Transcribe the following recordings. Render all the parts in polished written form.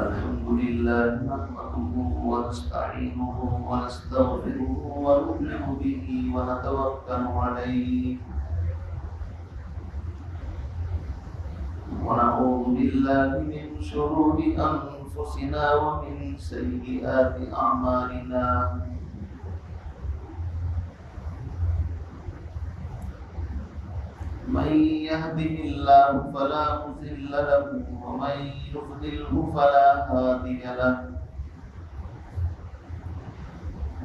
الحمد لله نحمده ونستعينه ونستغفره ونؤمن به ونتوكل عليه ونعوذ بالله من شرور أنفسنا ومن سيئات أعمالنا من يهده الله فلا مضل له ومن يضلله فلا هادي له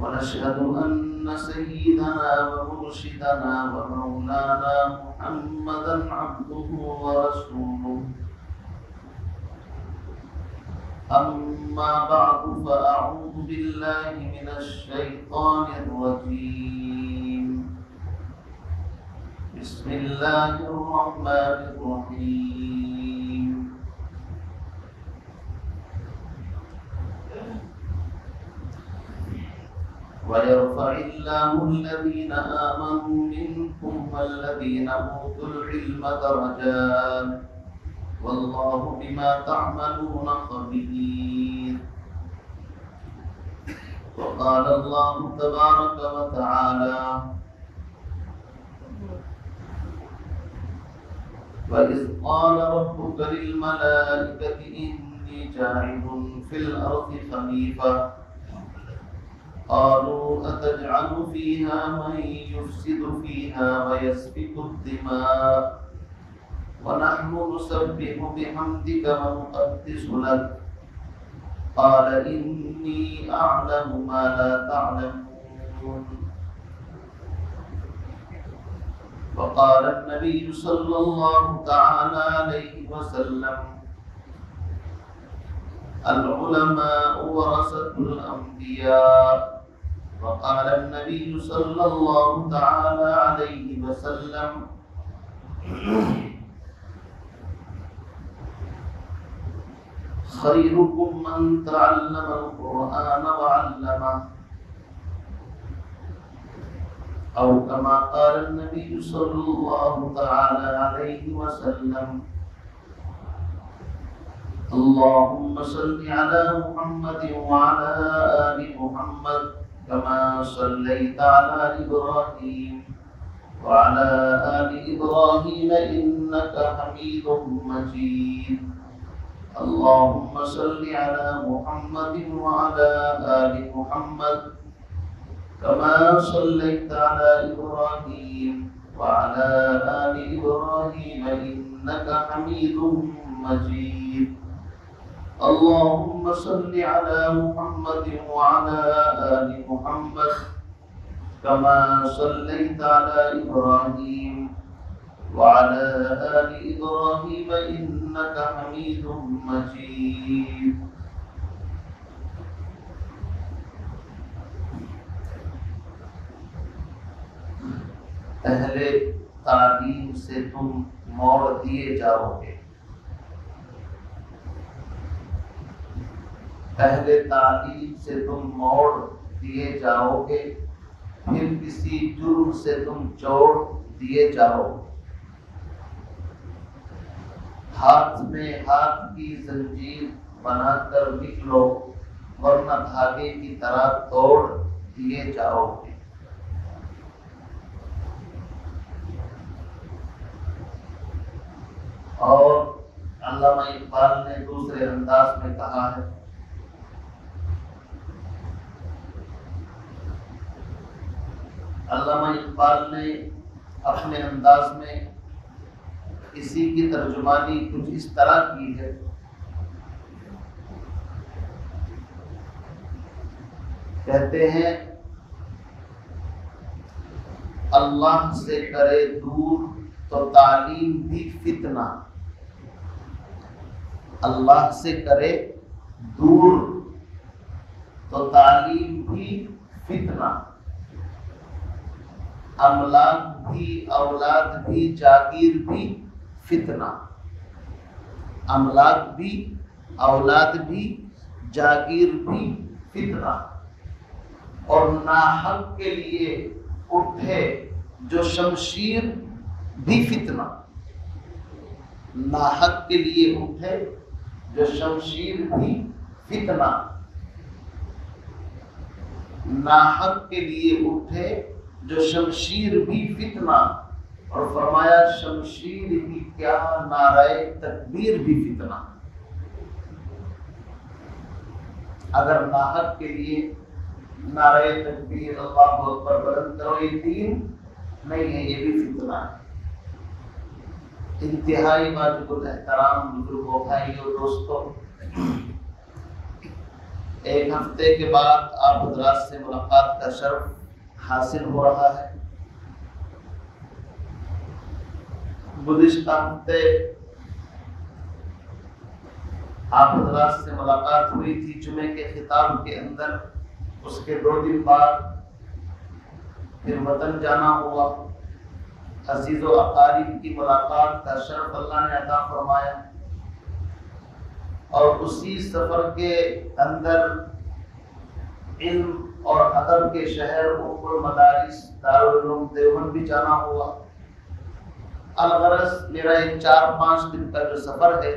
ونشهد أن سيدنا ومرشدنا ومولانا محمدا عبده ورسوله أما بعد فأعوذ بالله من الشيطان الرجيم بسم الله الرحمن الرحيم ويرفع الله الذين آمنوا منكم والذين أوتوا العلم درجات والله بما تعملون خبير وقال الله تبارك وتعالى وَإِذْ قَالَ رَبُّكَ لِلْمَلَائِكَةِ إِنِّي جَاعِلٌ فِي الْأَرْضِ خَلِيفَةً قَالُوا أَتَجْعَلُ فِيهَا مَن يُفْسِدُ فِيهَا وَيَسْفِكُ الدِّمَاءَ وَنَحْنُ نُسَبِّحُ بِحَمْدِكَ وَنُقَدِّسُ لَكَ قَالَ إِنِّي أَعْلَمُ مَا لَا تَعْلَمُونَ وقال النبي صلى الله تعالى عليه وسلم العلماء ورثة الأنبياء وقال النبي صلى الله تعالى عليه وسلم خيركم من تعلم القرآن وعلمه أو كما قال النبي صلى الله تعالى عليه وسلم اللهم صل على محمد وعلى آل محمد كما صليت على إبراهيم وعلى آل إبراهيم إنك حميد مجيد اللهم صل على محمد وعلى آل محمد كما صليت على إبراهيم وعلى آل إبراهيم إنك حميد مجيد اللهم صل على محمد وعلى آل محمد كما صليت على إبراهيم وعلى آل إبراهيم إنك حميد مجيد اہل تعلیم سے تم موڑ دیے جاؤ گے اہل تعلیم سے تم موڑ دیے جاؤ گے پھر کسی جرم سے تم چوڑ دیے جاؤ گے ہاتھ میں ہاتھ کی زنجیر بنا کر نکلو ورنہ دھاگے کی طرح توڑ دیے جاؤ گے اور علامہ اقبال نے دوسرے انداز میں کہا ہے علامہ اقبال نے اپنے انداز میں اسی کی ترجمانی کچھ اس طرح کی ہے کہتے ہیں اللہ سے کرے دور تو تعلیم بھی فتنہ اللہ سے کرے دور تو تعلیم بھی فتنہ املاک بھی اولاد بھی جاگیر بھی فتنہ، املاک بھی، اولاد بھی، جاگیر بھی فتنہ، اور ناحق کے لیے اٹھے جو شمشیر بھی فتنہ، ناحق کے لیے اٹھے جو شمشیر بھی فتنہ، ناحق کے لیے اٹھے جو شمشیر بھی فتنہ، اور فرمایا شمشیر ہی کیا نعرہ تکبیر بھی فتنہ۔ اگر ناحق کے لیے نعرہ تکبیر اللہ اکبر بلند کرو یہ دین نہیں ہے، یہ بھی فتنہ ہے۔ انتہائی واجب الاحترام بزرگوں، بھائیوں، دوستوں، ایک ہفتے کے بعد آپ حضرات سے ملاقات کا شرف حاصل ہو رہا ہے۔ گزشتہ ہفتے آپ حضرات سے ملاقات ہوئی تھی جمعے کے خطاب کے اندر، اس کے 2 دن بعد پھر وطن جانا ہوا، عزیز و اقارب کی ملاقات کا شرف اللہ نے عطا فرمایا، اور اسی سفر کے اندر علم اور ادب کے شہر ام المدارس دارالعلوم دیوبند بھی جانا ہوا۔ الغرض میرا ایک 4-5 دن کا جو سفر ہے،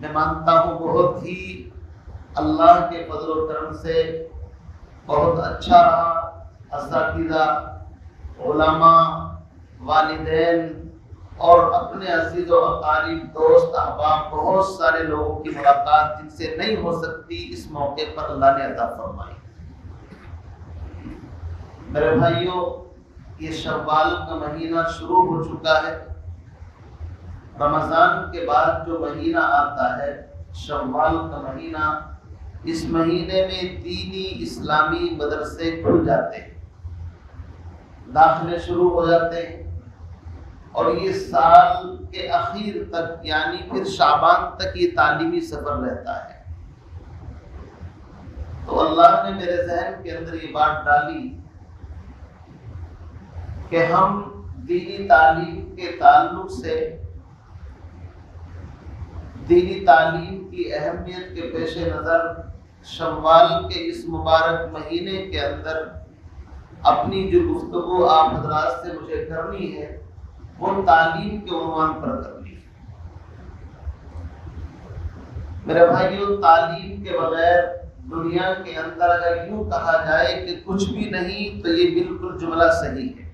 میں مانتا ہوں بہت ہی اللہ کے فضل و کرم سے بہت اچھا رہا۔ اساتذہ، علماء، والدین اور اپنے عزیز و اقارب، دوست، احباب، بہت سارے لوگوں کی ملاقات جن سے نہیں ہو سکتی اس موقع پر اللہ نے عطا فرمائی۔ میرے بھائیوں، یہ شوال کا مہینہ شروع ہو چکا ہے۔ رمضان کے بعد جو مہینہ آتا ہے شوال کا مہینہ، اس مہینے میں دینی اسلامی مدرسے کھل جاتے ہیں، داخلے شروع ہو جاتے ہیں، اور یہ سال کے اخیر تک یعنی پھر شعبان تک یہ تعلیمی سفر رہتا ہے۔ تو اللہ نے میرے ذہن کے اندر یہ بات ڈالی کہ ہم دینی تعلیم کے تعلق سے دینی تعلیم کی اہمیت کے پیش نظر شوال کے اس مبارک مہینے کے اندر اپنی جو گفتگو آپ حضرات سے مجھے کرنی ہے وہ تعلیم کے عنوان پر کرنی ہے۔ میرے بھائیوں، تعلیم کے بغیر دنیا کے اندر اگر یوں کہا جائے کہ کچھ بھی نہیں تو یہ بالکل جملہ صحیح ہے۔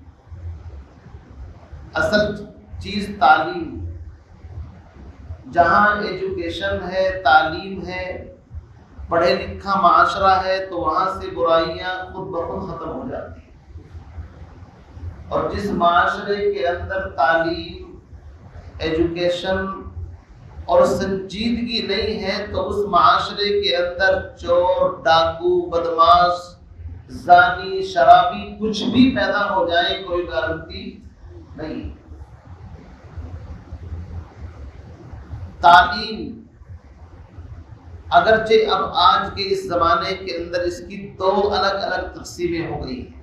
اصل چیز تعلیم، جہاں ایجوکیشن ہے، تعلیم ہے، پڑھے لکھا معاشرہ ہے تو وہاں سے برائیاں خود بخود ختم ہو جاتی ہیں، اور جس معاشرے کے اندر تعلیم، ایجوکیشن اور سنجیدگی نہیں ہے تو اس معاشرے کے اندر چور، ڈاکو، بدماش، زانی، شرابی کچھ بھی پیدا ہو جائے کوئی گارنٹی نہیں۔ تعلیم اگرچہ اب آج کے اس زمانے کے اندر اس کی 2 الگ الگ تقسیمیں ہو گئی ہیں،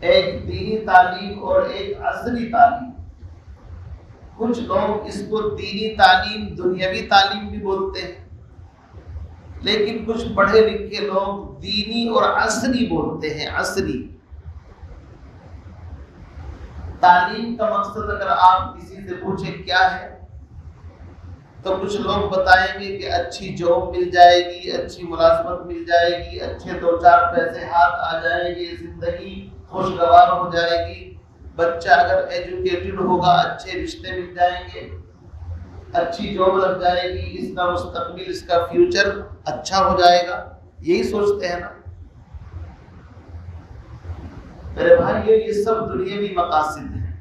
ایک دینی تعلیم اور ایک عصری تعلیم۔ کچھ لوگ اس کو دینی تعلیم، دنیاوی تعلیم بھی بولتے ہیں، لیکن کچھ پڑھے لکھے لوگ دینی اور عصری بولتے ہیں۔ عصری تعلیم کا مقصد اگر آپ کسی سے پوچھیں کیا ہے تو کچھ لوگ بتائیں گے کہ اچھی جاب مل جائے گی، اچھی ملازمت مل جائے گی، اچھے 2-4 پیسے ہاتھ آ جائیں گے، زندگی خوشگوار ہو جائے گی، بچہ اگر ایجوکیٹڈ ہوگا اچھے رشتے مل جائیں گے، اچھی جاب لگ جائے گی، اس کا مستقبل، اس کا فیوچر اچھا ہو جائے گا، یہی سوچتے ہیں نا۔ میرے بھائیو، یہ سب دنیاوی مقاصد ہیں۔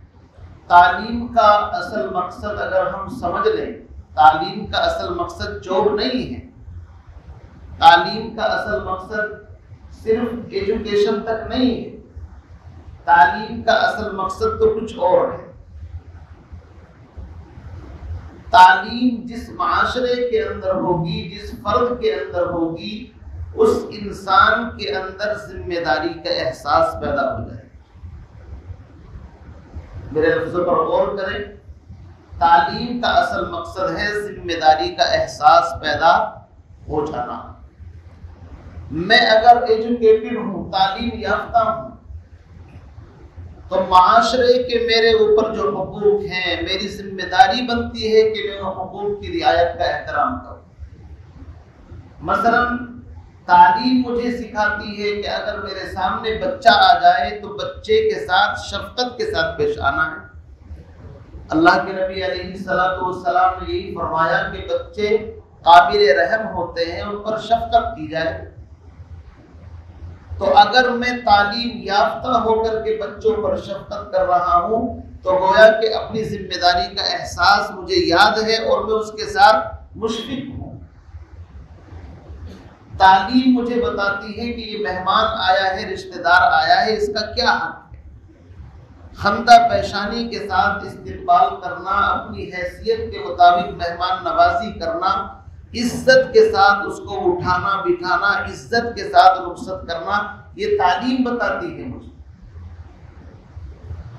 تعلیم کا اصل مقصد اگر ہم سمجھ لیں، تعلیم کا اصل مقصد جاب نہیں ہے، تعلیم کا اصل مقصد صرف ایجوکیشن تک نہیں ہے، تعلیم کا اصل مقصد تو کچھ اور ہے۔ تعلیم جس معاشرے کے اندر ہوگی، جس فرد کے اندر ہوگی، اس انسان کے اندر ذمہ داری کا احساس پیدا ہو جائے۔ میرے لفظوں پر غور کریں، تعلیم کا اصل مقصد ہے ذمہ داری کا احساس پیدا ہو جانا۔ میں اگر ایجوکیٹڈ ہوں، تعلیم یافتہ ہوں، تو معاشرے کے میرے اوپر جو حقوق ہیں، میری ذمہ داری بنتی ہے کہ میں ان حقوق کی رعایت کا احترام کروں۔ مثلا تعلیم مجھے سکھاتی ہے کہ اگر میرے سامنے بچہ آ جائے تو بچے کے ساتھ شفقت کے ساتھ پیش آنا ہے۔ اللہ کے نبی علیہ الصلوۃ والسلام نے یہی فرمایا کہ بچے قابل رحم ہوتے ہیں، ان پر شفقت کی جائے۔ تو اگر میں تعلیم یافتہ ہو کر کے بچوں پر شفقت کر رہا ہوں تو گویا کہ اپنی ذمہ داری کا احساس مجھے یاد ہے اور میں اس کے ساتھ مشفق ہوں۔ تعلیم مجھے بتاتی ہے کہ یہ مہمان آیا ہے، رشتہ دار آیا ہے، اس کا کیا حق ہے۔ خندہ پیشانی کے ساتھ استقبال کرنا، اپنی حیثیت کے مطابق مہمان نوازی کرنا، عزت کے ساتھ اس کو اٹھانا بٹھانا، عزت کے ساتھ رخصت کرنا، یہ تعلیم بتاتی ہے مجھے۔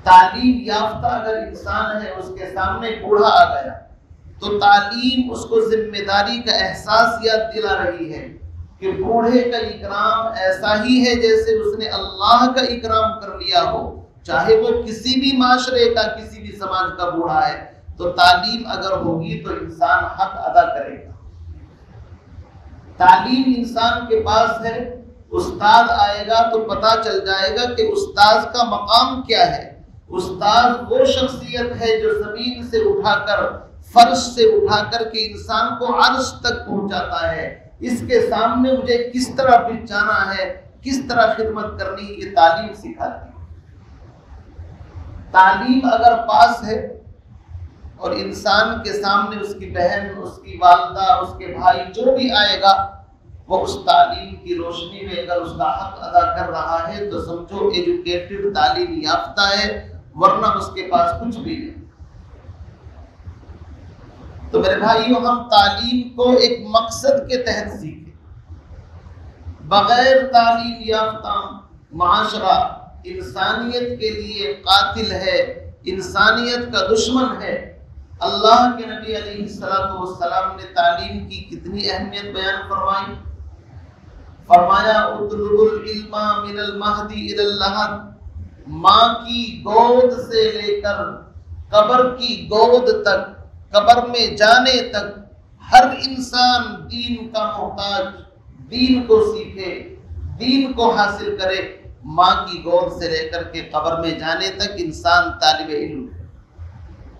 تعلیم یافتہ اگر انسان ہے، اس کے سامنے بوڑھا آ گیا تو تعلیم اس کو ذمہ داری کا احساس یاد دلا رہی ہے کہ بوڑھے کا اکرام ایسا ہی ہے جیسے اس نے اللہ کا اکرام کر لیا ہو، چاہے وہ کسی بھی معاشرے کا، کسی بھی سماج کا بوڑھا ہے۔ تو تعلیم اگر ہوگی تو انسان حق ادا کرے گا۔ تعلیم انسان کے پاس ہے، استاد آئے گا تو پتہ چل جائے گا کہ استاد کا مقام کیا ہے۔ استاد وہ شخصیت ہے جو زمین سے اٹھا کر، فرش سے اٹھا کر کے انسان کو عرش تک پہنچاتا ہے۔ اس کے سامنے مجھے کس طرح بچ جانا ہے، کس طرح خدمت کرنی ہے، یہ تعلیم سکھاتی ہے۔ تعلیم اگر پاس ہے اور انسان کے سامنے اس کی بہن، اس کی والدہ، اس کے بھائی جو بھی آئے گا، وہ اس تعلیم کی روشنی میں اگر اس کا حق ادا کر رہا ہے تو سمجھو ایجوکیٹڈ، تعلیم یافتہ ہے، ورنہ اس کے پاس کچھ بھی نہیں۔ تو میرے بھائیوں، ہم تعلیم کو ایک مقصد کے تحت سیکھیں۔ بغیر تعلیم یافتہ معاشرہ انسانیت کے لیے قاتل ہے، انسانیت کا دشمن ہے۔ اللہ کے نبی علیہ الصلوۃ والسلام نے تعلیم کی کتنی اہمیت بیان فرمائی۔ فرمایا اطلب العلم من المہد الی اللحد، ماں کی گود سے لے کر قبر کی گود تک، قبر میں جانے تک ہر انسان دین کا محتاج، دین کو سیکھے، دین کو حاصل کرے۔ ماں کی گود سے لے کر کے قبر میں جانے تک انسان طالب علم ہے،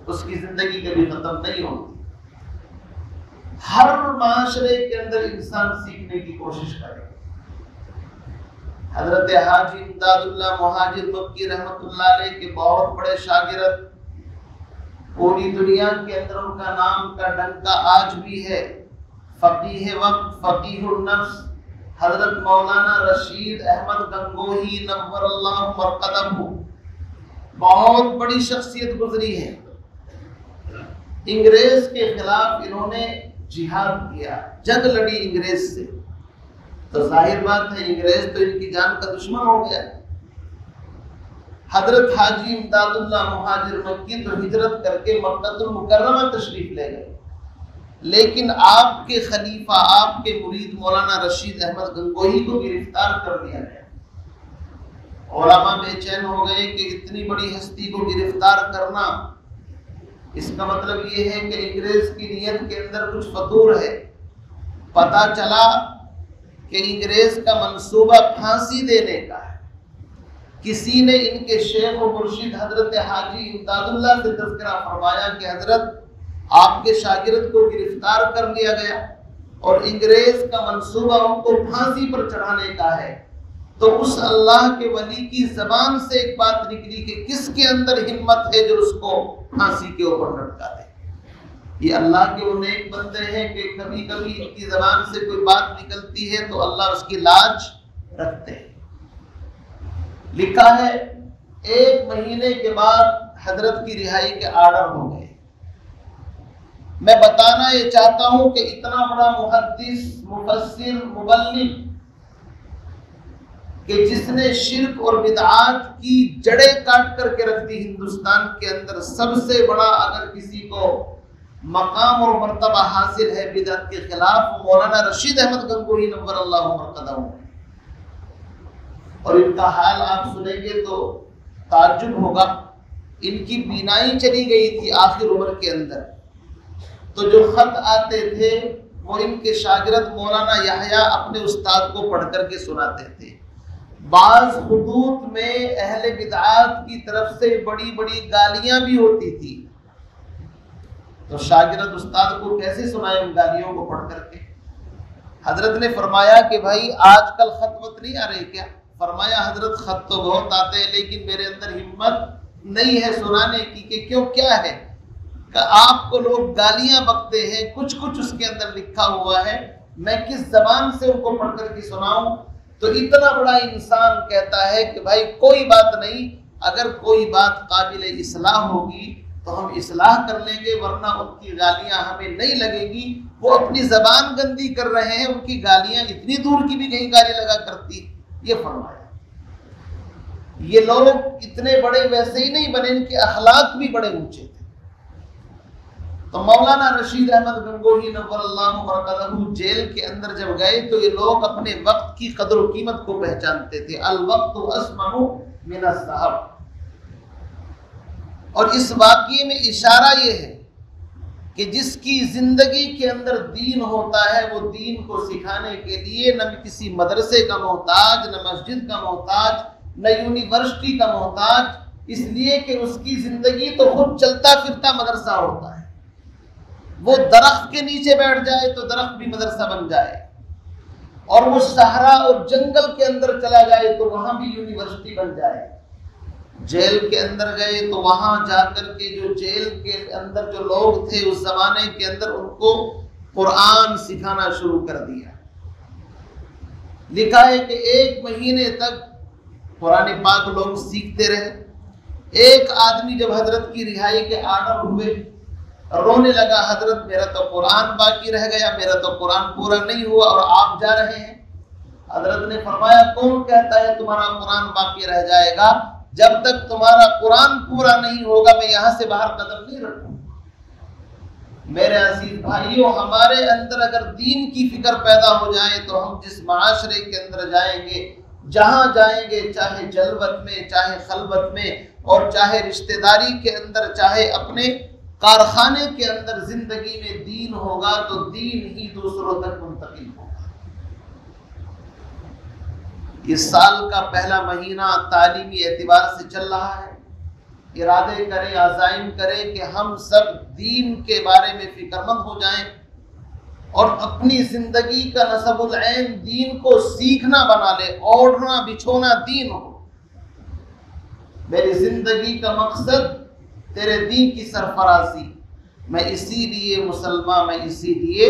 اس کی زندگی کبھی ختم نہیں ہوتی۔ ہر معاشرے کے اندر انسان سیکھنے کی کوشش کرے۔ حضرت حاجی امداد اللہ مہاجر مکی رحمۃ اللہ علیہ کے بہت بڑے شاگرد، پوری دنیا کے اندر ان کا نام کا ڈنکا آج بھی ہے، فقیہ وقت، فقیہ النفس، حضرت مولانا رشید احمد گنگوہی نور اللہ مرقدہ، بہت بڑی شخصیت گزری ہے۔ انگریز کے خلاف انہوں نے جہاد کیا، جنگ لڑی انگریز سے، تو ظاہر بات ہے انگریز تو ان کی جان کا دشمن ہو گیا۔ حضرت حاجی امداد اللہ مہاجر مکی تو ہجرت کر کے مکہ المکرمہ تشریف لے گئے، لیکن آپ کے خلیفہ، آپ کے مرید مولانا رشید احمد گنگوہی کو گرفتار کر لیا گیا۔ علماء بے چین ہو گئے کہ اتنی بڑی ہستی کو گرفتار کرنا، اس کا مطلب یہ ہے کہ انگریز کی نیت کے اندر کچھ فطور ہے۔ پتہ چلا کہ انگریز کا منصوبہ پھانسی دینے کا ہے۔ کسی نے ان کے شیخ و مرشد حضرت حاجی امداد اللہ سے تذکرہ فرمایا کہ حضرت آپ کے شاگرد کو گرفتار کر لیا گیا اور انگریز کا منصوبہ ان کو پھانسی پر چڑھانے کا ہے۔ تو اس اللہ کے ولی کی زبان سے ایک بات نکلی کہ کس کے اندر ہمت ہے جو اس کو پھانسی کے اوپر لٹکا دے۔ یہ اللہ کے وہ نیک بندے ہیں کہ کبھی کبھی ان کی زبان سے کوئی بات نکلتی ہے تو اللہ اس کی لاج رکھتے ہیں۔ لکھا ہے 1 مہینے کے بعد حضرت کی رہائی کے آرڈر ہو گئے۔ میں بتانا یہ چاہتا ہوں کہ اتنا بڑا محدث، مفسر، مبلغ کہ جس نے شرک اور بدعات کی جڑیں کاٹ کر کے رکھ دی ہندوستان کے اندر، سب سے بڑا اگر کسی کو مقام اور مرتبہ حاصل ہے بدعت کے خلاف، مولانا رشید احمد گنگوہی نور اللہ مرقدہ، اور ان کا حال آپ سنیں گے تو تعجب ہوگا۔ ان کی بینائی چلی گئی تھی آخر عمر کے اندر، تو جو خط آتے تھے وہ ان کے شاگرد مولانا یحییٰ اپنے استاد کو پڑھ کر کے سناتے تھے۔ بعض خطوط میں اہل بدعات کی طرف سے بڑی بڑی گالیاں بھی ہوتی تھی، تو شاگرد استاد کو کیسے سنائے ان گالیوں کو پڑھ کر کے؟ حضرت نے فرمایا کہ بھائی آج کل خط وط نہیں آ رہے کیا؟ فرمایا حضرت خط تو بہت آتے ہیں لیکن میرے اندر ہمت نہیں ہے سنانے کی، کہ کیوں، کیا ہے؟ کہ آپ کو لوگ گالیاں بکتے ہیں، کچھ کچھ اس کے اندر لکھا ہوا ہے، میں کس زبان سے ان کو پڑھ کر کے سناؤں؟ تو اتنا بڑا انسان کہتا ہے کہ بھائی کوئی بات نہیں، اگر کوئی بات قابل اصلاح ہوگی تو ہم اصلاح کر لیں گے، ورنہ ان کی گالیاں ہمیں نہیں لگے گی، وہ اپنی زبان گندی کر رہے ہیں، ان کی گالیاں اتنی دور کی بھی کہیں گالی لگا کرتی، یہ فرمایا۔ یہ لوگ اتنے بڑے ویسے ہی نہیں بنے، ان کے اخلاق بھی بڑے اونچے تھے۔ تو مولانا رشید احمد گنگوہی نور اللہ مرقدہ جیل کے اندر جب گئے تو یہ لوگ اپنے وقت کی قدر و قیمت کو پہچانتے تھے۔ الوقت اثمن من الذهب، اور اس واقعے میں اشارہ یہ ہے کہ جس کی زندگی کے اندر دین ہوتا ہے وہ دین کو سکھانے کے لیے نہ کسی مدرسے کا محتاج، نہ مسجد کا محتاج، نہ یونیورسٹی کا محتاج، اس لیے کہ اس کی زندگی تو خود چلتا پھرتا مدرسہ ہوتا ہے۔ وہ درخت کے نیچے بیٹھ جائے تو درخت بھی مدرسہ بن جائے، اور وہ صحرا اور جنگل کے اندر چلا جائے تو وہاں بھی یونیورسٹی بن جائے۔ جیل کے اندر گئے تو وہاں جا کر کے جو جیل کے اندر جو لوگ تھے اس زمانے کے اندر ان کو قرآن سکھانا شروع کر دیا۔ لکھا ہے کہ 1 مہینے تک قرآن پاک لوگ سیکھتے رہے۔ ایک آدمی جب حضرت کی رہائی کے آرڈر ہوئے، رونے لگا، حضرت میرا تو قرآن باقی رہ گیا، میرا تو قرآن پورا نہیں ہوا اور آپ جا رہے ہیں۔ حضرت نے فرمایا کون کہتا ہے تمہارا قرآن باقی رہ جائے گا؟ جب تک تمہارا قرآن پورا نہیں ہوگا میں یہاں سے باہر قدم نہیں رکھوں۔ میرے عزیز بھائیوں، ہمارے اندر اگر دین کی فکر پیدا ہو جائے تو ہم جس معاشرے کے اندر جائیں گے، جہاں جائیں گے، چاہے جلوت میں، چاہے خلوت میں، اور چاہے رشتہ داری کے اندر، چاہے اپنے کارخانے کے اندر، زندگی میں دین ہوگا تو دین ہی دوسروں تک منتقل ہوگا۔ اس سال کا پہلا مہینہ تعلیمی اعتبار سے چل رہا ہے۔ ارادے کریں، عزائم کریں کہ ہم سب دین کے بارے میں فکر مند ہو جائیں اور اپنی زندگی کا نصب العین دین کو سیکھنا بنا لے، اوڑھنا بچھونا دین ہو۔ میری زندگی کا مقصد تیرے دین کی سرفرازی، میں اسی لیے مسلمان، میں اسی لیے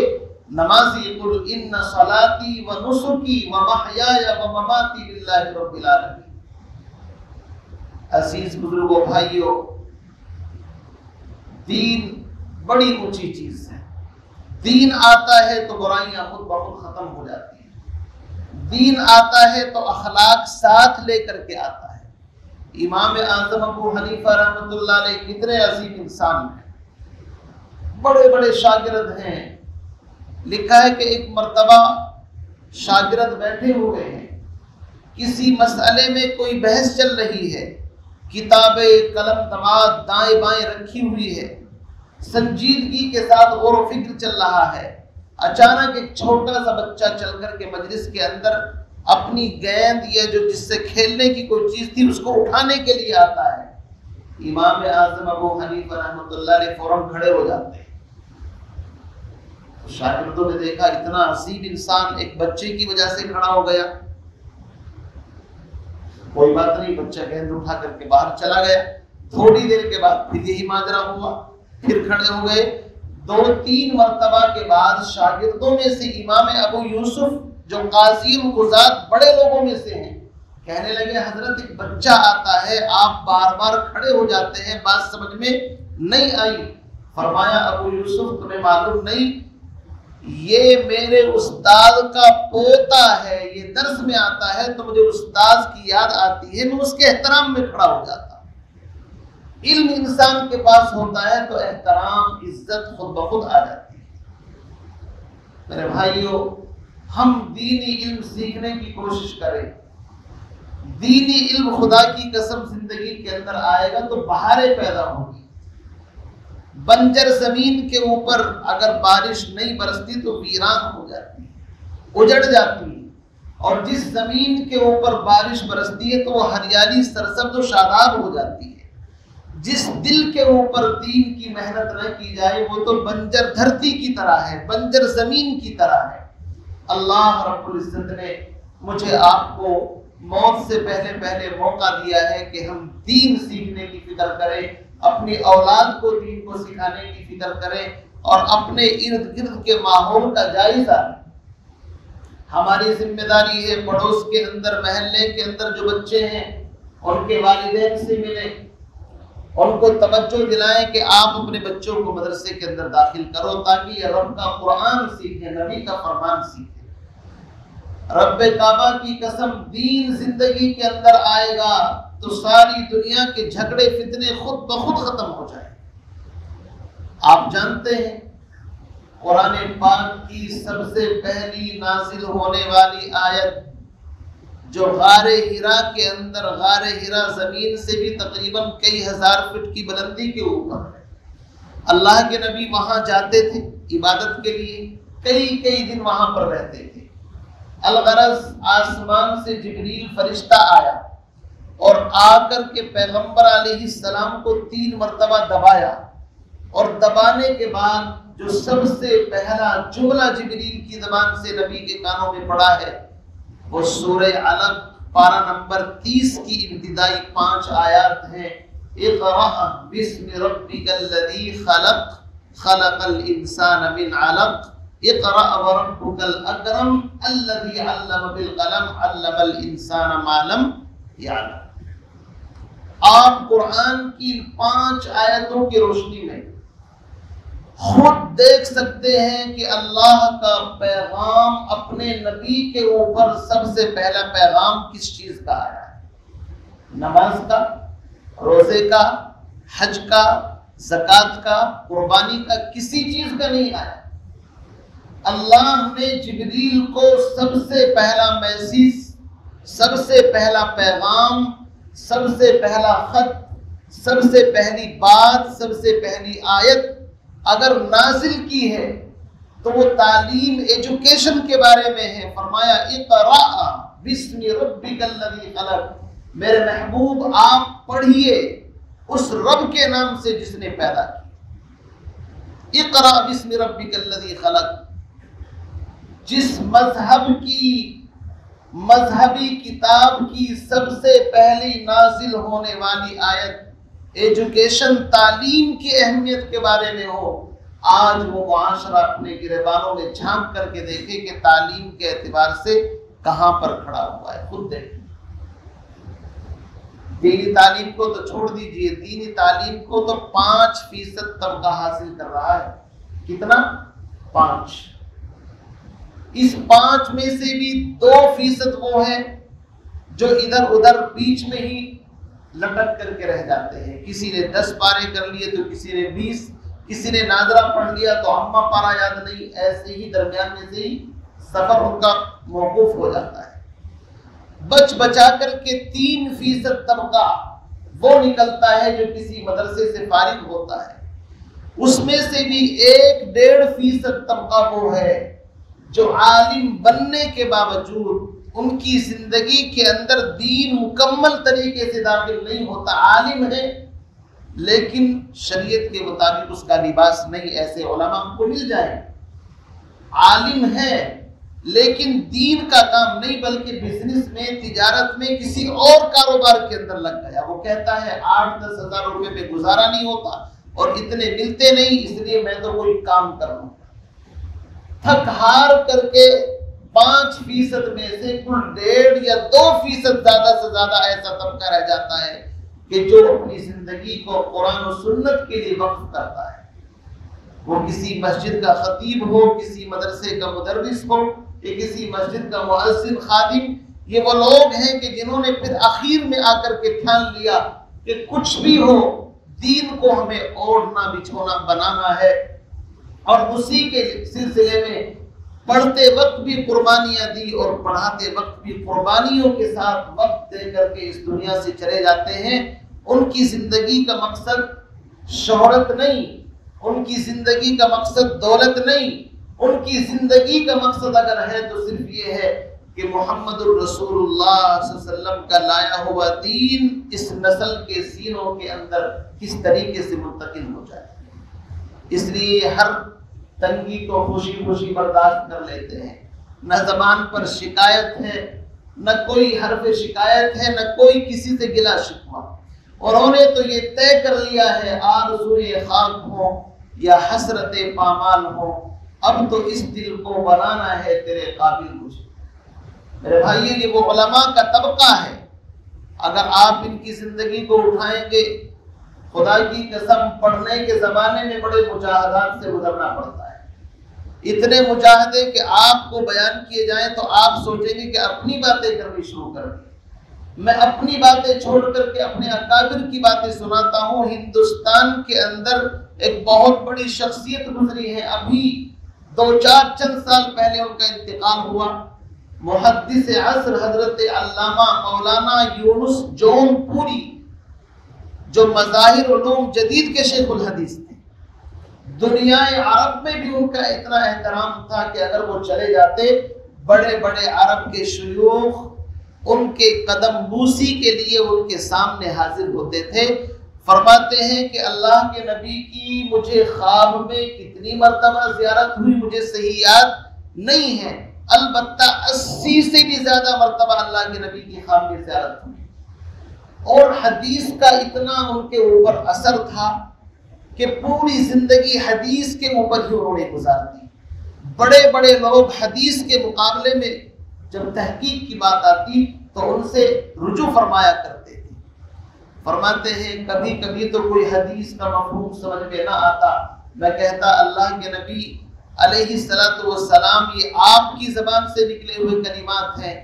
نمازی، قل ان صلاتی و نسکی و محیای و مماتی للہ رب العالمین۔ عزیز بزرگوں، بھائیوں، دین بڑی اونچی چیز ہے۔ دین آتا ہے تو برائیاں خود بخود ختم ہو جاتی ہیں۔ دین آتا ہے تو اخلاق ساتھ لے کر کے آتا ہے۔ امام اعظم ابو حنیفہ رحمۃ اللہ علیہ کتنے عظیم انسان ہیں، بڑے بڑے شاگرد ہیں۔ لکھا ہے کہ ایک مرتبہ شاگرد بیٹھے ہوئے ہیں، کسی مسئلے میں کوئی بحث چل رہی ہے، کتابیں قلم دماد دائیں بائیں رکھی ہوئی ہے، سنجیدگی کے ساتھ غور و فکر چل رہا ہے۔ اچانک ایک چھوٹا سا بچہ چل کر کے مجلس کے اندر اپنی گیند یا جو جس سے کھیلنے کی کوئی چیز تھی اس کو اٹھانے کے لیے آتا ہے۔ امام اعظم ابو حنیفہ رحمۃ اللہ علیہ فوراً کھڑے ہو جاتے ہیں۔ شاگردوں نے دیکھا اتنا عظیم انسان ایک بچے کی وجہ سے کھڑا ہو گیا، کوئی بات نہیں، بچہ گیند اٹھا کر کے باہر چلا گیا۔ تھوڑی دیر کے بعد پھر یہی ماجرا ہوا، پھر کھڑے ہو گئے۔ 2-3 مرتبہ کے بعد شاگردوں میں سے امام ابو یوسف جو قاضی القضات بڑے لوگوں میں سے ہیں، کہنے لگے حضرت ایک بچہ آتا ہے، آپ بار بار کھڑے ہو جاتے ہیں، بات سمجھ میں نہیں آئی۔ فرمایا ابو یوسف تمہیں معلوم نہیں یہ میرے استاد کا پوتا ہے، یہ درس میں آتا ہے تو مجھے استاد کی یاد آتی ہے، میں اس کے احترام میں کھڑا ہو جاتا ہوں۔ علم انسان کے پاس ہوتا ہے تو احترام، عزت خود بخود آ جاتی ہے۔ میرے بھائیوں، ہم دینی علم سیکھنے کی کوشش کریں۔ دینی علم خدا کی قسم زندگی کے اندر آئے گا تو بہاریں پیدا ہوگی۔ بنجر زمین کے اوپر اگر بارش نہیں برستی تو ویران ہو جاتی ہے، اجڑ جاتی ہے، اور جس زمین کے اوپر بارش برستی ہے تو وہ ہریالی سرسبز و شاداب ہو جاتی ہے۔ جس دل کے اوپر دین کی محنت نہ کی جائے وہ تو بنجر دھرتی کی طرح ہے، بنجر زمین کی طرح ہے۔ اللہ رب العزت نے مجھے آپ کو موت سے پہلے موقع دیا ہے کہ ہم دین سیکھنے کی فکر کریں، اپنی اولاد کو دین کو سکھانے کی فکر کریں، اور اپنے ارد گرد کے ماحول کا جائزہ لیں۔ ہماری ذمہ داری ہے پڑوس کے اندر، محلے کے اندر جو بچے ہیں ان کے والدین سے ملیں، ان کو توجہ دلائیں کہ آپ اپنے بچوں کو مدرسے کے اندر داخل کرو تاکہ یہ رب کا قرآن سیکھیں، نبی کا فرمان سیکھیں۔ رب کعبہ کی قسم، دین زندگی کے اندر آئے گا تو ساری دنیا کے جھگڑے فتنے خود بخود ختم ہو جائیں۔ آپ جانتے ہیں قرآن پاک کی سب سے پہلی نازل ہونے والی آیت جو غار ہرا کے اندر، غار ہرا زمین سے بھی تقریباً کئی ہزار فٹ کی بلندی کے اوپر ہے۔ اللہ کے نبی وہاں جاتے تھے عبادت کے لیے، کئی دن وہاں پر رہتے تھے۔ الغرض آسمان سے جبریل فرشتہ آیا اور آ کر کے پیغمبر علیہ السلام کو 3 مرتبہ دبایا، اور دبانے کے بعد جو سب سے پہلا جملہ جبریل کی زبان سے نبی کے کانوں میں پڑا ہے وہ سورہ علق پارہ نمبر 30 کی ابتدائی 5 آیات ہیں۔ اقرأ بسم ربک الذی خلق، خلق الانسان من علق، اقرأ وربک الاکرم الذی علم بالقلم، علم الانسان ما لم یعلم۔ آپ قرآن کی 5 آیتوں کی روشنی میں خود دیکھ سکتے ہیں کہ اللہ کا پیغام اپنے نبی کے اوپر سب سے پہلا پیغام کس چیز کا آیا ہے؟ نماز کا، روزے کا، حج کا، زکوٰۃ کا، قربانی کا، کسی چیز کا نہیں آیا۔ اللہ نے جبریل کو سب سے پہلا میسیج، سب سے پہلا پیغام، سب سے پہلا خط، سب سے پہلی بات، سب سے پہلی آیت اگر نازل کی ہے تو وہ تعلیم، ایجوکیشن کے بارے میں ہے۔ فرمایا اقرأ بسم ربک الذی خلق، میرے محبوب آپ پڑھیے اس رب کے نام سے جس نے پیدا کی۔ اقرأ بسم ربک الذی خلق، جس مذہب کی، مذہبی کتاب کی سب سے پہلی نازل ہونے والی آیت ایجوکیشن، تعلیم کی اہمیت کے بارے میں ہو، آج وہ معاشرہ اپنے گریبانوں میں جھانک کر کے دیکھے کہ تعلیم کے اعتبار سے کہاں پر کھڑا ہوا ہے۔ خود دیکھیں، دینی تعلیم کو تو چھوڑ دیجئے، دینی تعلیم کو تو 5% طبقہ حاصل کر رہا ہے۔ کتنا؟ 5۔ اس 5 میں سے بھی 2% وہ ہیں جو ادھر ادھر بیچ میں ہی لٹک کر کے رہ جاتے ہیں۔ کسی نے 10 پارے کر لیے تو کسی نے 20، کسی نے ناظرہ پڑھ لیا تو اما پارا یاد نہیں، ایسے ہی درمیان میں سے ہی سفر ان کا موقوف ہو جاتا ہے۔ بچ بچا کر کے 3% طبقہ وہ نکلتا ہے جو کسی مدرسے سے فارغ ہوتا ہے۔ اس میں سے بھی 1-1.5% طبقہ وہ ہے جو عالم بننے کے باوجود ان کی زندگی کے اندر دین مکمل طریقے سے داخل نہیں ہوتا۔ عالم ہے لیکن شریعت کے مطابق اس کا لباس نہیں، ایسے علماء ہم کو مل جائیں۔ عالم ہے لیکن دین کا کام نہیں بلکہ بزنس میں، تجارت میں، کسی اور کاروبار کے اندر لگ گیا۔ وہ کہتا ہے 8-10 ہزار روپے میں گزارا نہیں ہوتا اور اتنے ملتے نہیں، اس لیے میں تو کوئی کام کر رہا ہوں۔ تھک ہار کر کے 5% میں سے کل 1.5 یا 2% زیادہ سے زیادہ ایسا طبقہ رہ جاتا ہے کہ جو اپنی زندگی کو قرآن و سنت کے لیے وقف کرتا ہے۔ وہ کسی مسجد کا خطیب ہو، کسی مدرسے کا مدرس ہو، یا کسی مسجد کا مؤذن خادم، یہ وہ لوگ ہیں کہ جنہوں نے پھر اخیر میں آ کر کے ٹھان لیا کہ کچھ بھی ہو دین کو ہمیں اوڑھنا بچھونا بنانا ہے، اور اسی کے سلسلے میں پڑھتے وقت بھی قربانیاں دی اور پڑھاتے وقت بھی قربانیوں کے ساتھ وقت دے کر کے اس دنیا سے چلے جاتے ہیں۔ ان کی زندگی کا مقصد شہرت نہیں، ان کی زندگی کا مقصد دولت نہیں، ان کی زندگی کا مقصد اگر ہے تو صرف یہ ہے کہ محمد الرسول اللہ صلی اللہ علیہ وسلم کا لایا ہوا دین اس نسل کے سینوں کے اندر کس طریقے سے منتقل ہو جائے۔ اس لیے ہر تنگی کو خوشی خوشی برداشت کر لیتے ہیں، نہ زبان پر شکایت ہے، نہ کوئی حرف شکایت ہے، نہ کوئی کسی سے گلا شکوہ، اور انہوں نے تو یہ طے کر لیا ہے آرزوئے خاک ہو یا حسرت پامال ہو، اب تو اس دل کو بنانا ہے تیرے قابل مجھے۔ میرے بھائی یہ وہ علماء کا طبقہ ہے، اگر آپ ان کی زندگی کو اٹھائیں گے خدا کی قسم پڑھنے کے زمانے میں بڑے مجاہدات سے گزرنا پڑتا ہے، اتنے مجاہدے کہ آپ کو بیان کیے جائیں تو آپ سوچیں گے کہ اپنی باتیں کرنی شروع کر دیں۔ میں اپنی باتیں چھوڑ کر کے اپنے اکابر کی باتیں سناتا ہوں۔ ہندوستان کے اندر ایک بہت بڑی شخصیت گزری ہے، ابھی 2-4 چند سال پہلے ان کا انتقال ہوا، محدث عصر حضرت علامہ مولانا یونس جون پوری، جو مظاہر علوم جدید کے شیخ الحدیث تھے۔ دنیا عرب میں بھی ان کا اتنا احترام تھا کہ اگر وہ چلے جاتے بڑے بڑے عرب کے شیوخ ان کے قدم بوسی کے لیے ان کے سامنے حاضر ہوتے تھے۔ فرماتے ہیں کہ اللہ کے نبی کی مجھے خواب میں کتنی مرتبہ زیارت ہوئی مجھے صحیح یاد نہیں ہے، البتہ 80 سے بھی زیادہ مرتبہ اللہ کے نبی کی خواب میں زیارت ہوئی، اور حدیث کا اتنا ان کے اوپر اثر تھا کہ پوری زندگی حدیث کے اوپر ہی انہوں نے گزار دی۔ بڑے بڑے لوگ حدیث کے مقابلے میں جب تحقیق کی بات آتی تو ان سے رجوع فرمایا کرتے تھے۔ فرماتے ہیں کبھی کبھی تو کوئی حدیث کا مفہوم سمجھ میں نہ آتا، میں کہتا اللہ کے نبی علیہ الصلوۃ والسلام یہ آپ کی زبان سے نکلے ہوئے کلمات ہیں،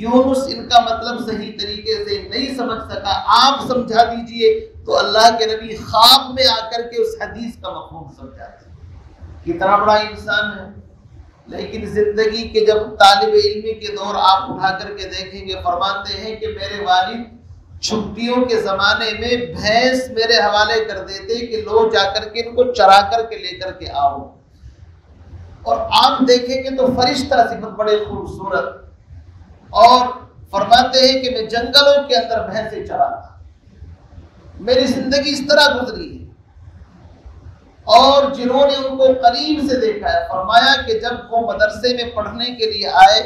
یونس ان کا مطلب صحیح طریقے سے نہیں سمجھ سکا، آپ سمجھا دیجئے۔ تو اللہ کے نبی خواب میں آ کر کے اس حدیث کا مفہوم سمجھاتے ہیں۔ کتنا بڑا انسان ہے، لیکن زندگی کے جب طالب علمی کے دور آپ اٹھا کر کے دیکھیں گے، فرماتے ہیں کہ میرے والد چھٹیوں کے زمانے میں بھینس میرے حوالے کر دیتے کہ لو جا کر کے ان کو چرا کر کے لے کر کے آؤ، اور آپ دیکھیں گے تو فرشتہ صفت بڑے خوبصورت، اور فرماتے ہیں کہ میں جنگلوں کے اندر بھینسیں چراتا، میری زندگی اس طرح گزری ہے۔ اور جنہوں نے ان کو قریب سے دیکھا ہے، فرمایا کہ جب وہ مدرسے میں پڑھنے کے لیے آئے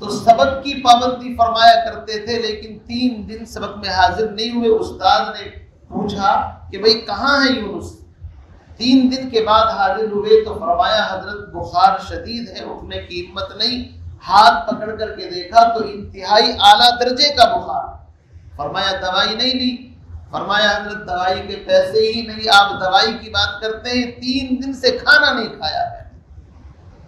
تو سبق کی پابندی فرمایا کرتے تھے، لیکن 3 دن سبق میں حاضر نہیں ہوئے۔ استاد نے پوچھا کہ بھئی کہاں ہے یونس؟ 3 دن کے بعد حاضر ہوئے تو فرمایا حضرت بخار شدید ہے، اٹھنے کی ہمت نہیں، ہاتھ پکڑ کر کے دیکھا تو انتہائی اعلیٰ درجے کا بخار۔ فرمایا دوائی نہیں لی؟ فرمایا حضرت دوائی کے پیسے ہی نہیں، آپ دوائی کی بات کرتے ہیں، 3 دن سے کھانا نہیں کھایا ہے۔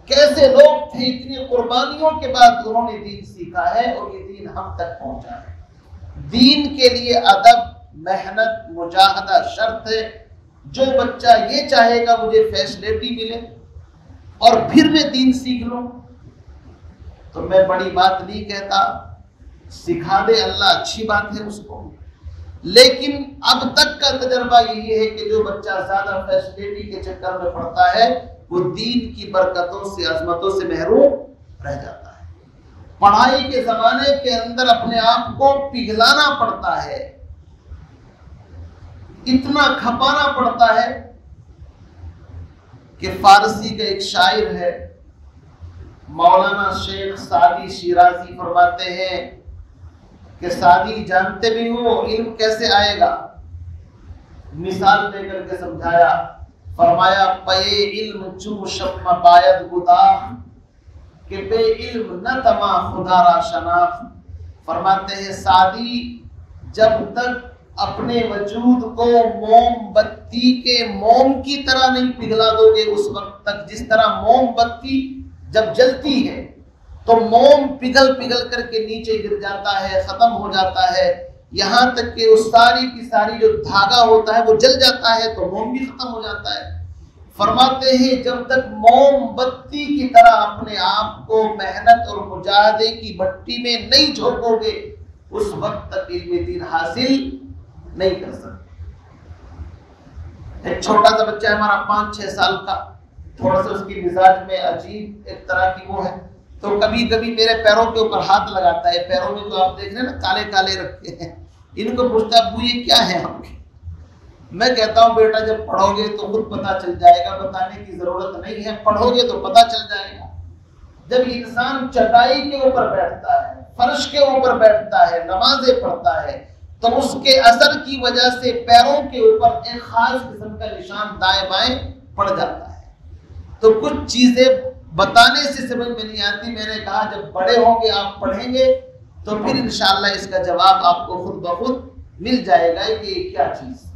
کیسے لوگ تھے، اتنی قربانیوں کے بعد انہوں نے دین سیکھا ہے اور یہ دین ہم تک پہنچا ہے۔ دین کے لیے ادب، محنت، مجاہدہ شرط ہے۔ جو بچہ یہ چاہے گا مجھے فیسلٹی ملے اور پھر میں دین سیکھ لوں، تو میں بڑی بات نہیں کہتا، سکھا دے اللہ اچھی بات ہے اس کو، لیکن اب تک کا تجربہ یہی ہے کہ جو بچہ زیادہ فیسلٹی کے چکر میں پڑتا ہے وہ دین کی برکتوں سے عظمتوں سے محروم رہ جاتا ہے۔ پڑھائی کے زمانے کے اندر اپنے آپ کو پگھلانا پڑتا ہے، اتنا کھپانا پڑتا ہے کہ فارسی کا ایک شاعر ہے مولانا شیخ سعدی شیرازی، فرماتے ہیں کہ سعدی جانتے بھی ہو علم کیسے آئے گا، مثال دے کر کے سمجھایا، فرمایا پے علم چو شم باید گداخ کہ بے علم نہ تما خدا را شناخت۔ فرماتے ہیں سعدی جب تک اپنے وجود کو موم بتی کے موم کی طرح نہیں پگھلا دو گے اس وقت تک جس طرح موم بتی جب جلتی ہے تو موم پگھل پگھل کر کے نیچے گر جاتا ہے، ختم ہو جاتا ہے، یہاں تک کہ اس ساری کی ساری جو دھاگا ہوتا ہے وہ جل جاتا ہے تو موم بھی ختم ہو جاتا ہے۔ فرماتے ہیں جب تک موم بتی کی طرح اپنے آپ کو محنت اور مجاہدے کی بھٹی میں نہیں جھونکو گے اس وقت تک علم دین حاصل نہیں کر سکتے۔ ایک چھوٹا سا بچہ ہے ہمارا 5-6 سال کا، تھوڑا سا اس کی مزاج میں عجیب ایک طرح کی وہ ہے، تو کبھی کبھی میرے پیروں کے اوپر ہاتھ لگاتا ہے۔ پیروں میں تو آپ دیکھ رہے ہیں نا کالے کالے رکھے ہیں، ان کو پوچھتا ابو یہ کیا ہے آپ کے؟ میں کہتا ہوں بیٹا جب پڑھو گے تو خود پتہ چل جائے گا، بتانے کی ضرورت نہیں ہے، پڑھو گے تو پتہ چل جائے گا۔ جب انسان چٹائی کے اوپر بیٹھتا ہے، فرش کے اوپر بیٹھتا ہے، نمازیں پڑھتا ہے تو اس کے اثر کی وجہ سے پیروں کے اوپر ایک خاص قسم کا نشان دائیں بائیں پڑ جاتا ہے۔ تو کچھ چیزیں بتانے سے سمجھ میں نہیں آتی، میں نے کہا جب بڑے ہوں گے آپ پڑھیں گے تو پھر انشاءاللہ اس کا جواب آپ کو خود بخود مل جائے گا کہ یہ کیا چیز ہے۔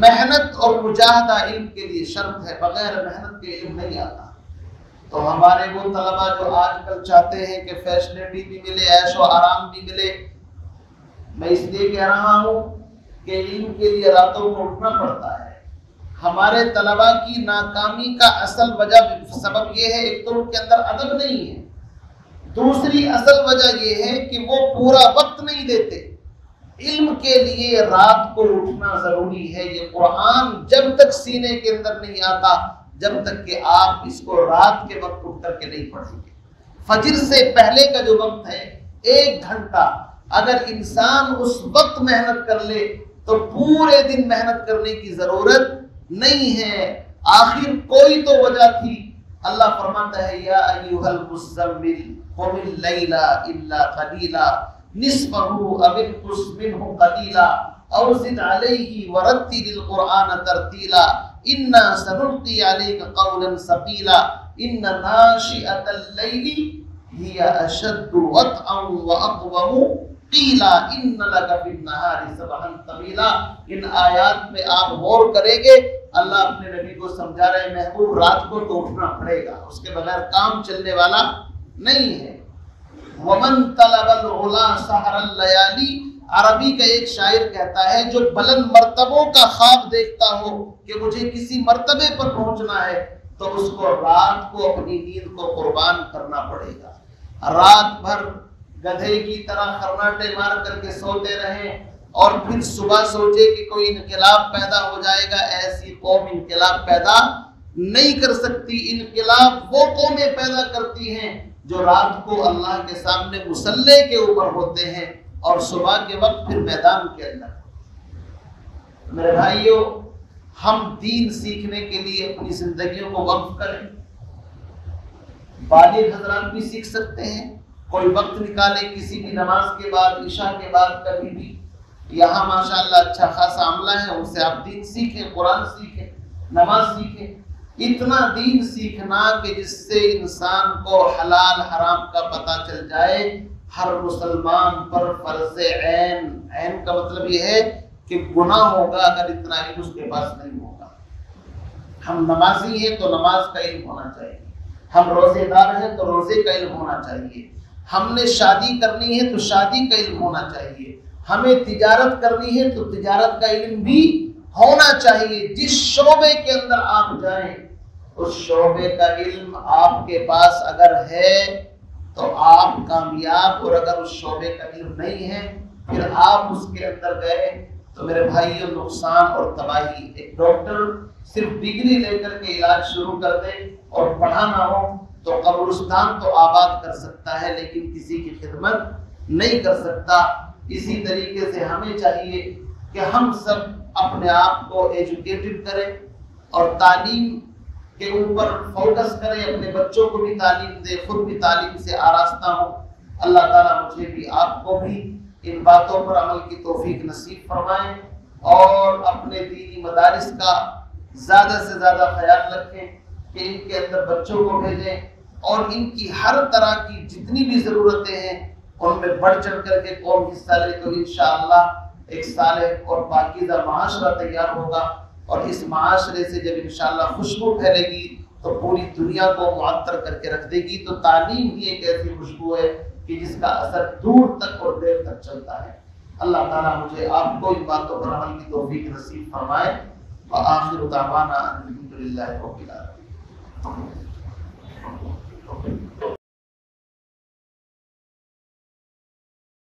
محنت اور مجاہدہ علم کے لیے شرط ہے، بغیر محنت کے علم نہیں آتا۔ تو ہمارے وہ طلبہ جو آج کل چاہتے ہیں کہ فیشنیبل بھی ملے، عیش و آرام بھی ملے، میں اس لیے کہہ رہا ہوں کہ علم کے لیے راتوں کو اٹھنا پڑتا ہے۔ ہمارے طلبہ کی ناکامی کا اصل وجہ سبب یہ ہے، ایک تو ان کے اندر ادب نہیں ہے، دوسری اصل وجہ یہ ہے کہ وہ پورا وقت نہیں دیتے۔ علم کے لیے رات کو اٹھنا ضروری ہے۔ یہ قرآن جب تک سینے کے اندر نہیں آتا جب تک کہ آپ اس کو رات کے وقت اٹھ کر کے نہیں پڑھیں گے۔ فجر سے پہلے کا جو وقت ہے 1 گھنٹہ اگر انسان اس وقت محنت کر لے تو پورے دن محنت کرنے کی ضرورت نہیں ہے۔ آخر کوئی تو وجہ تھی۔ اللہ فرماتا ہے یا ایھا المزمل قم اللیل الا قلیلا نصفہ او انقص منہ قلیلا او زد علیہ ورتل القرآن ترتیلا انا سنلقی علیک قولا ثقیلا ان ناشئۃ اللیل ہی اشد وطئا واقوم قیلا ان لک فی النہار سبحا طویلا۔ ان آیات میں آپ غور کریں گے، اللہ اپنے نبی کو سمجھا رہے محبوب رات کو تو اٹھنا پڑے گا، اس کے بغیر کام چلنے والا نہیں ہے۔ ومن طلب العلا سحر اللیالی، عربی کا ایک شاعر کہتا ہے جو بلند مرتبوں کا خواب دیکھتا ہو کہ مجھے کسی مرتبے پر پہنچنا ہے تو اس کو رات کو اپنی نیند کو قربان کرنا پڑے گا۔ رات بھر گدھے کی طرح خرناٹے مار کر کے سوتے رہیں اور پھر صبح سوچے کہ کوئی انقلاب پیدا ہو جائے گا، ایسی قوم انقلاب پیدا نہیں کر سکتی۔ انقلاب وہ قومیں پیدا کرتی ہیں جو رات کو اللہ کے سامنے مصلی کے اوپر ہوتے ہیں اور صبح کے وقت پھر میدان کے اندر۔ میرے بھائیوں، ہم دین سیکھنے کے لیے اپنی زندگیوں کو وقف کریں۔ بالغ حضرات بھی سیکھ سکتے ہیں، کوئی وقت نکالے کسی بھی نماز کے بعد، عشاء کے بعد، کبھی بھی۔ یہاں ماشاءاللہ اچھا خاصا عملہ ہے، ان سے آپ دین سیکھیں، قرآن سیکھیں، نماز سیکھیں۔ اتنا دین سیکھنا کہ جس سے انسان کو حلال حرام کا پتہ چل جائے، ہر مسلمان پر فرض عین۔ عین کا مطلب یہ ہے کہ گناہ ہوگا اگر اتنا علم اس کے پاس نہیں ہوگا۔ ہم نمازی ہیں تو نماز کا علم ہونا چاہیے، ہم روزے دار ہیں تو روزے کا علم ہونا چاہیے، ہم نے شادی کرنی ہے تو شادی کا علم ہونا چاہیے، ہمیں تجارت کرنی ہے تو تجارت کا علم بھی ہونا چاہیے۔ جس شعبے کے اندر آپ جائیں اس شعبے کا علم آپ کے پاس اگر ہے تو آپ کامیاب، اور اگر اس شعبے کا علم نہیں ہے پھر آپ اس کے اندر گئے تو میرے بھائیوں نقصان اور تباہی۔ ایک ڈاکٹر صرف ڈگری لے کر کے علاج شروع کر دے اور پڑھا نہ ہو تو قبرستان تو آباد کر سکتا ہے لیکن کسی کی خدمت نہیں کر سکتا۔ اسی طریقے سے ہمیں چاہیے کہ ہم سب اپنے آپ کو ایجوکیٹڈ کریں اور تعلیم کے اوپر فوکس کریں، اپنے بچوں کو بھی تعلیم دیں، خود بھی تعلیم سے آراستہ ہوں۔ اللہ تعالیٰ مجھے بھی آپ کو بھی ان باتوں پر عمل کی توفیق نصیب فرمائیں اور اپنے دینی مدارس کا زیادہ سے زیادہ خیال رکھیں کہ ان کے اندر بچوں کو بھیجیں اور ان کی ہر طرح کی جتنی بھی ضرورتیں ہیں ان میں بڑھ چڑھ کر کے قوم حصہ لے تو انشاءاللہ ایک صالح اور پاکیزہ معاشرہ تیار ہوگا، اور اس معاشرے سے جب انشاءاللہ خوشبو پھیلے گی تو پوری دنیا کو معطر کر کے رکھ دے گی۔ تو تعلیم ہی ایک ایسی خوشبو ہے کہ جس کا اثر دور تک اور دیر تک چلتا ہے۔ اللہ تعالیٰ مجھے آپ کو ان باتوں پر عمل کی توفیق نصیب فرمائے۔ وآخر دعوانا الحمدللہ رب العالمین۔